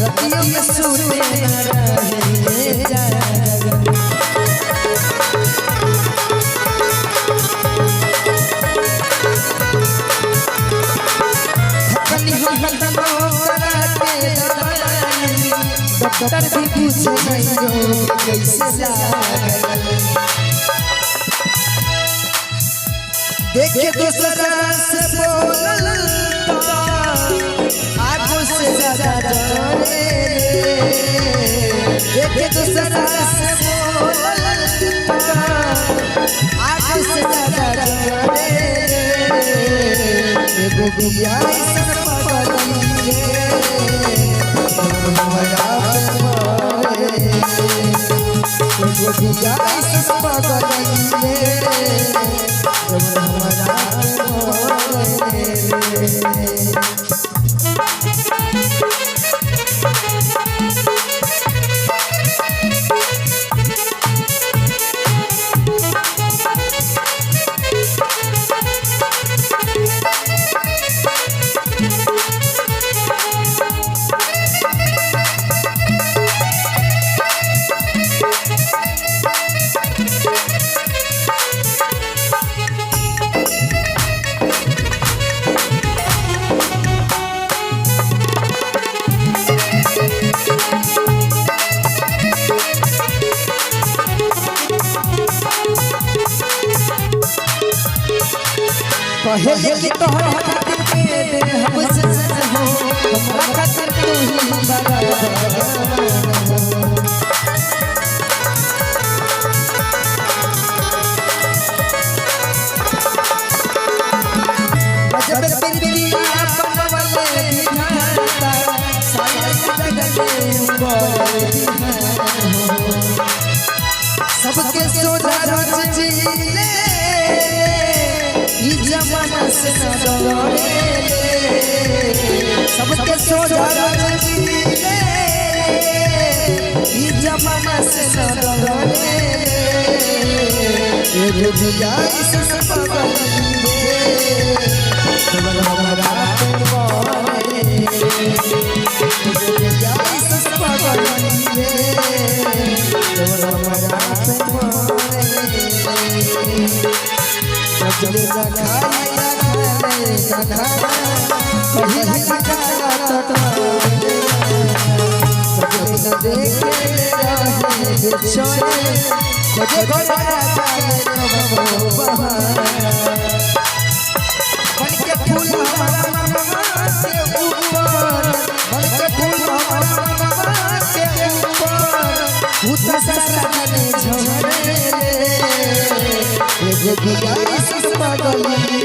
रतियों में सोते रहे जागल हकनी हम हकनो कराते डॉक्टर भी पूछे नहीं कैसे लागल देखे दूसरा से बोलल आगो से ज्यादा डरे देखे दूसरा से बोलल आगो से ज्यादा डरे एगो बिया सन पगलिए हमरा पे एगो बिया सन पगलिए कहे कि तोहरा खातिर के दे हम सच हो हमरा खातिर तू ही बड़ा जब बिरिया बनवले दिखाता सारे जगले ऊपर सबके सोझा रच जीले जमाना से न डरे सबके सोझा जीले ई जमाना से न डरे एगो बिया सन पगलिए हमरा पे मोरे एगो बिया सन पगलिए हमरा पे मोरे जले लगाई लगा कहीं लगा टटोले सब देखे रहे बिछोए खोजे गोरा जाए कबो बन के फूल हमारा मनवा के ऊपर बन के फूल हमारा मनवा के ऊपर उत सारा ने झोरे एगो बिया सन पगलिए